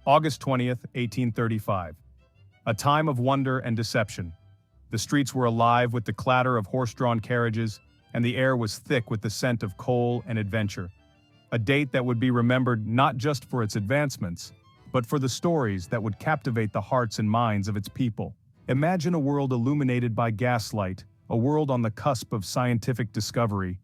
August 20th, 1835. A time of wonder and deception. The streets were alive with the clatter of horse-drawn carriages, and the air was thick with the scent of coal and adventure. A date that would be remembered not just for its advancements, but for the stories that would captivate the hearts and minds of its people. Imagine a world illuminated by gaslight, a world on the cusp of scientific discovery.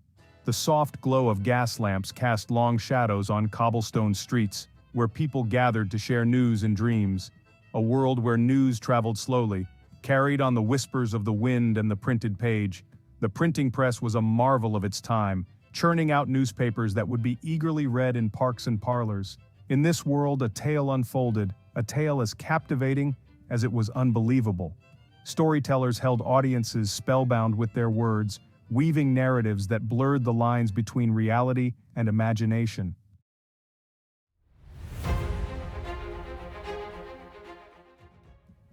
The soft glow of gas lamps cast long shadows on cobblestone streets, where people gathered to share news and dreams. A world where news traveled slowly, carried on the whispers of the wind and the printed page. The printing press was a marvel of its time, churning out newspapers that would be eagerly read in parks and parlors. In this world, a tale unfolded, a tale as captivating as it was unbelievable. Storytellers held audiences spellbound with their words, weaving narratives that blurred the lines between reality and imagination.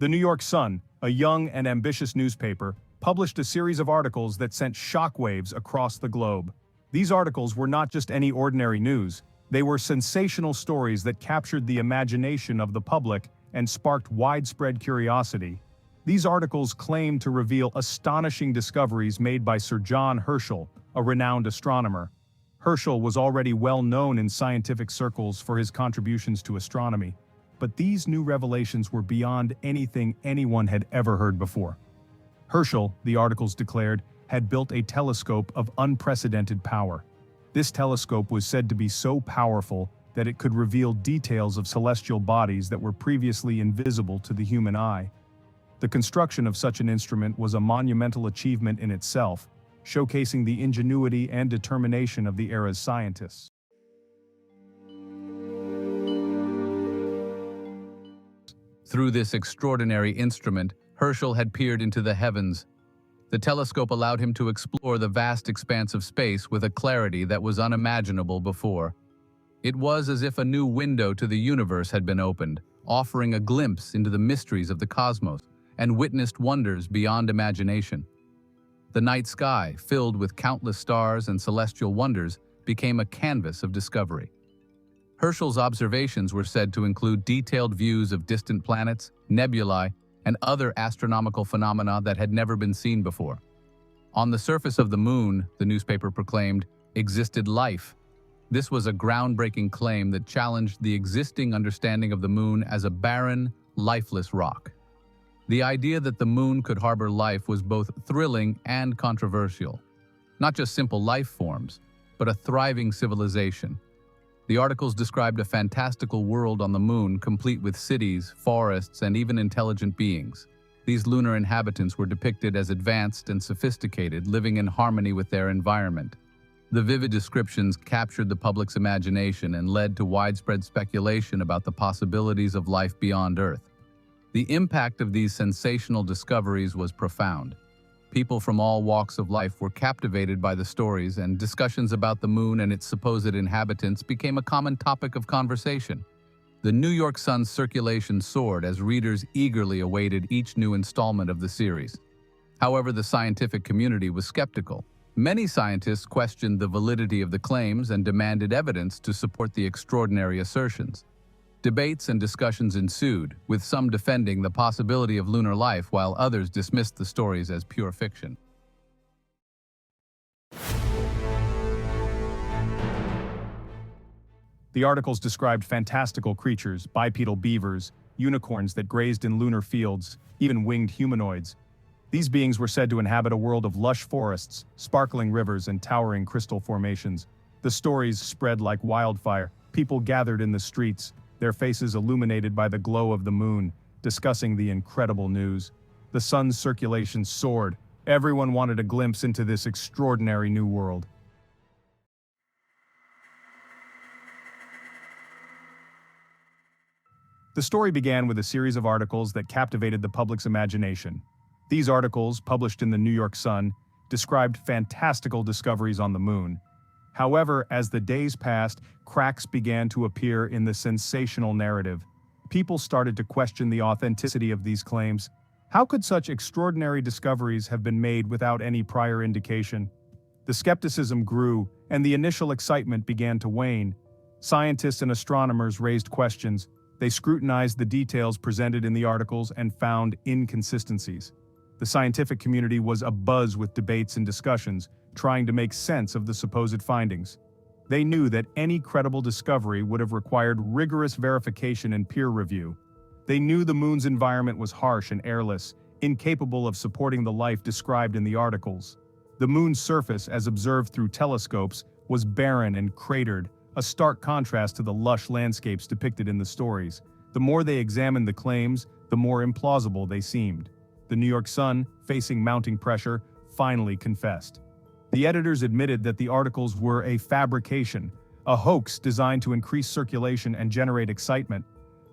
The New York Sun, a young and ambitious newspaper, published a series of articles that sent shockwaves across the globe. These articles were not just any ordinary news, they were sensational stories that captured the imagination of the public and sparked widespread curiosity. These articles claimed to reveal astonishing discoveries made by Sir John Herschel, a renowned astronomer. Herschel was already well known in scientific circles for his contributions to astronomy, but these new revelations were beyond anything anyone had ever heard before. Herschel, the articles declared, had built a telescope of unprecedented power. This telescope was said to be so powerful that it could reveal details of celestial bodies that were previously invisible to the human eye. The construction of such an instrument was a monumental achievement in itself, showcasing the ingenuity and determination of the era's scientists. Through this extraordinary instrument, Herschel had peered into the heavens. The telescope allowed him to explore the vast expanse of space with a clarity that was unimaginable before. It was as if a new window to the universe had been opened, offering a glimpse into the mysteries of the cosmos and witnessed wonders beyond imagination. The night sky, filled with countless stars and celestial wonders, became a canvas of discovery. Herschel's observations were said to include detailed views of distant planets, nebulae, and other astronomical phenomena that had never been seen before. On the surface of the moon, the newspaper proclaimed, existed life. This was a groundbreaking claim that challenged the existing understanding of the moon as a barren, lifeless rock. The idea that the moon could harbor life was both thrilling and controversial. Not just simple life forms, but a thriving civilization. The articles described a fantastical world on the moon, complete with cities, forests, and even intelligent beings. These lunar inhabitants were depicted as advanced and sophisticated, living in harmony with their environment. The vivid descriptions captured the public's imagination and led to widespread speculation about the possibilities of life beyond Earth. The impact of these sensational discoveries was profound. People from all walks of life were captivated by the stories, and discussions about the moon and its supposed inhabitants became a common topic of conversation. The New York Sun's circulation soared as readers eagerly awaited each new installment of the series. However, the scientific community was skeptical. Many scientists questioned the validity of the claims and demanded evidence to support the extraordinary assertions. Debates and discussions ensued, with some defending the possibility of lunar life while others dismissed the stories as pure fiction. The articles described fantastical creatures, bipedal beavers, unicorns that grazed in lunar fields, even winged humanoids. These beings were said to inhabit a world of lush forests, sparkling rivers, and towering crystal formations. The stories spread like wildfire. People gathered in the streets, their faces illuminated by the glow of the moon, discussing the incredible news. The sun's circulation soared. Everyone wanted a glimpse into this extraordinary new world. The story began with a series of articles that captivated the public's imagination. These articles, published in the New York Sun, described fantastical discoveries on the moon. However, as the days passed, cracks began to appear in the sensational narrative. People started to question the authenticity of these claims. How could such extraordinary discoveries have been made without any prior indication? The skepticism grew, and the initial excitement began to wane. Scientists and astronomers raised questions. They scrutinized the details presented in the articles and found inconsistencies. The scientific community was abuzz with debates and discussions, trying to make sense of the supposed findings. They knew that any credible discovery would have required rigorous verification and peer review. They knew the moon's environment was harsh and airless, incapable of supporting the life described in the articles. The moon's surface, as observed through telescopes, was barren and cratered, a stark contrast to the lush landscapes depicted in the stories. The more they examined the claims, the more implausible they seemed. The New York Sun, facing mounting pressure, finally confessed. The editors admitted that the articles were a fabrication, a hoax designed to increase circulation and generate excitement.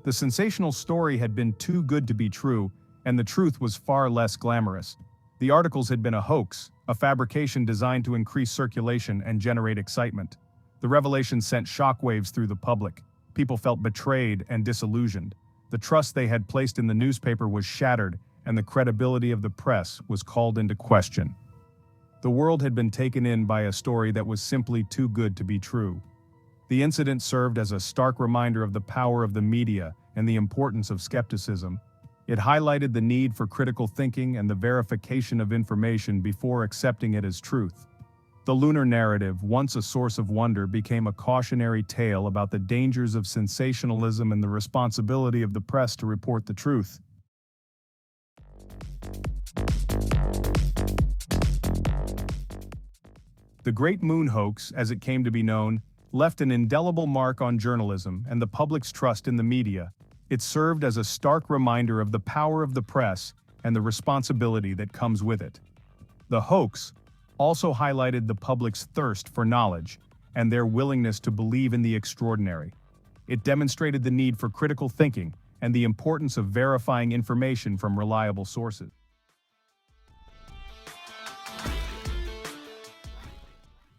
The sensational story had been too good to be true, and the truth was far less glamorous. The articles had been a hoax, a fabrication designed to increase circulation and generate excitement. The revelation sent shockwaves through the public. People felt betrayed and disillusioned. The trust they had placed in the newspaper was shattered, and the credibility of the press was called into question. The world had been taken in by a story that was simply too good to be true. The incident served as a stark reminder of the power of the media and the importance of skepticism. It highlighted the need for critical thinking and the verification of information before accepting it as truth. The lunar narrative, once a source of wonder, became a cautionary tale about the dangers of sensationalism and the responsibility of the press to report the truth. The Great Moon Hoax, as it came to be known, left an indelible mark on journalism and the public's trust in the media. It served as a stark reminder of the power of the press and the responsibility that comes with it. The hoax also highlighted the public's thirst for knowledge and their willingness to believe in the extraordinary. It demonstrated the need for critical thinking and the importance of verifying information from reliable sources.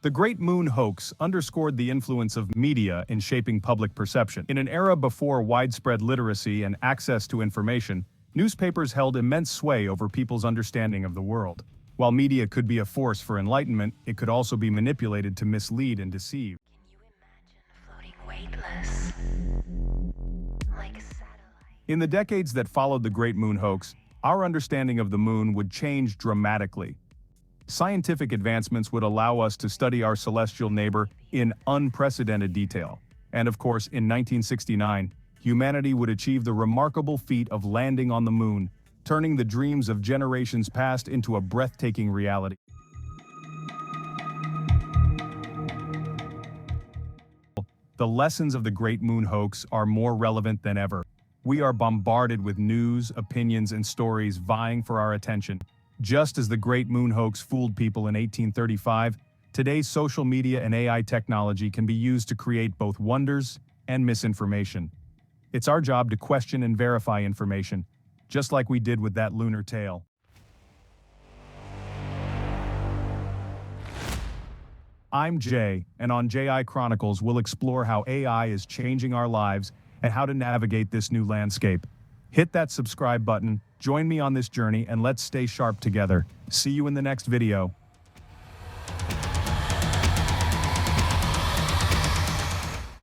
The Great Moon Hoax underscored the influence of media in shaping public perception. In an era before widespread literacy and access to information, newspapers held immense sway over people's understanding of the world. While media could be a force for enlightenment, it could also be manipulated to mislead and deceive. Can you imagine floating weightless, like a satellite? In the decades that followed the Great Moon Hoax, our understanding of the moon would change dramatically. Scientific advancements would allow us to study our celestial neighbor in unprecedented detail. And of course, in 1969, humanity would achieve the remarkable feat of landing on the moon, turning the dreams of generations past into a breathtaking reality. The lessons of the Great Moon Hoax are more relevant than ever. We are bombarded with news, opinions, and stories vying for our attention. Just as the Great Moon Hoax fooled people in 1835, today's social media and AI technology can be used to create both wonders and misinformation. It's our job to question and verify information, just like we did with that lunar tale. I'm Jay, and on Jay-I Chronicles, we'll explore how AI is changing our lives and how to navigate this new landscape. Hit that subscribe button, join me on this journey, and let's stay sharp together. See you in the next video.